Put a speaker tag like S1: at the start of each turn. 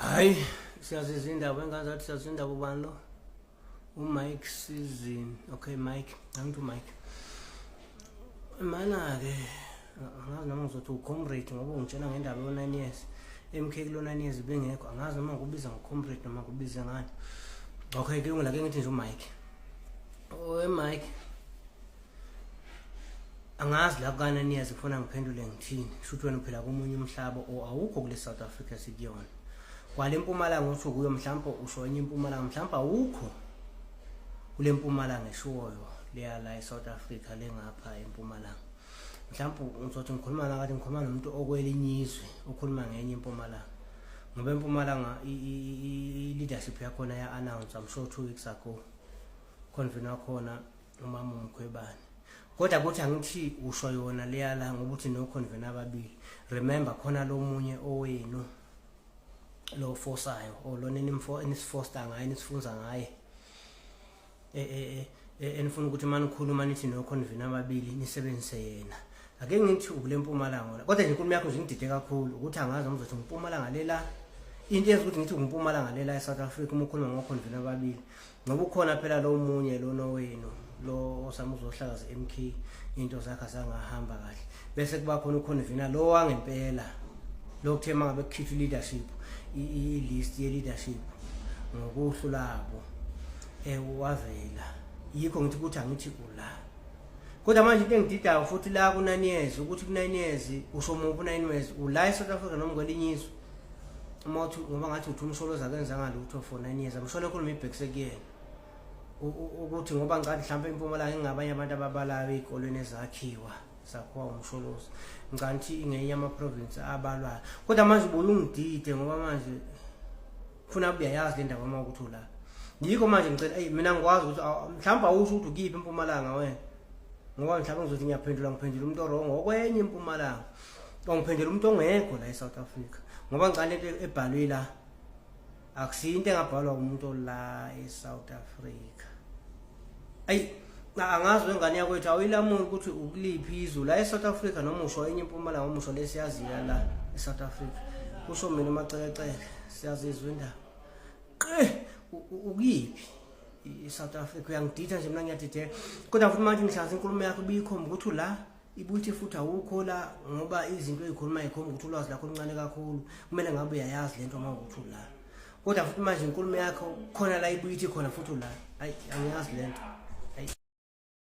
S1: Hayi, siyaziza indaba engazathi siyaziza indaba ubani lo? uMike Season. Okay, Mike. Angithi uMike. Mana-ke, angazi noma ngizothi ucomrade ngoba ungitshela ngendaba yo-9 years. MK kulo 9 years bengekho. Angazi noma ngikubiza ngocomrade noma ngikubiza ngani. Okay, ke ngilake ngithi nje uMike. Mike. Angazi la ka-9 years kufuna ngiphendule ngithini. Shuthi wena phela komunye umhlaba awukho kule South Africa sikuyona. Kwale Mpumalanga uthi kuyo mhlawumbe usho enye Impumalanga mhlawumbe awukho kule Mpumalanga eshoyo leya la eSouth Africa lengapha eMpumalanga. Mhlawumbe ngizothi ngikhuluma nakathi ngikhuluma nomuntu okwelinye izwe okhuluma ngenye Impumalanga. Ngoba eMpumalanga i-leadership yakhona ya-announce I'm sure 2 weeks ago convener khona uMama Mkhwebane. Kodwa kuthi angithi usho yona leya la ngoba uthi no convener ababili. Remember khona lo munye owenu lo forsayo olona enisifoster ngaye nisifunza ngaye enifuna ukuthi manikhuluma nithi no convener ababili nisebenzise yena. Ake ngithi ukule Mpumalanga kodwa nje inkulumo yakho nje ngidide kakhulu ukuthi angazi noma uzothi ngiMpumalanga lela into ezokuthi ngithi ngiMpumalanga lela eSouth Africa uma ukhuluma ngo convener ababili ngoba ukhona phela lo munye lo nowenu lo osama uzohlakaza MK into zakhe azangahamba kahle bese kuba khona uconvener lo wangempela lo kuthema ngabe kukhipha leadership i-list ye-leadership ngokuhlu labo wavela yikho ngithi ukuthi angithi ula kodwa manje into engididayo futhi la ku-9 years ukuthi ku-9 years usho muphi 9 years ula eSouth Africa noma kwelinye izwe uma uthi ngoba ngathi uthi umsholoza akenzanga lutho for 9 years amsholo ekhuluma ibhek sekuyena ukuthi ngoba ngicela mhlawumbe eMpumalanga ngingabanye abantu ababalayo ezikolweni ezakhiwa sakhiwa umsholoza ngicanthi ngenye ama-province abalwayo kodwa manje ubulungidide ngoba manje ufuna uyayazi le ndaba uma ukuthi ula yikho manje ngicela mina ngikwazi ukuthi mhlawumbe awusho ukuthi ukiphi eMpumalanga wena ngoba mhlawumbe ngizothi ngiyaphendula umuntu wrong okwenye eMpumalanga ongiphendula umuntu ongekho la eSouth Africa ngoba ngicela into ebhalwe la akusiyo into engabhalwa umuntu la eSouth Africa. Angazi wengane yakwethu awilamuli ukuthi ukuliphi izwe la eSouth Africa noma usho enye Impumalanga noma usho lesiyaziya la eSouth Africa usho mina umacecele siyazizwa indaba ukuyiphi eSouth Africa uyangiditha nje mina ngiyadideka kodwa futhi manje ngihlaza inkulumo yakho biyikhomba ukuthi la ibuthi futhi awukho la ngoba izinto ezikhuluma ikhomba ukuthi ulwazi lakho luncane kakhulu kumele ngabe uyayazi lento uma ukuthi la kodwa futhi manje inkulumo yakho khona la ibuyithi khona futhi la angiyazi lento.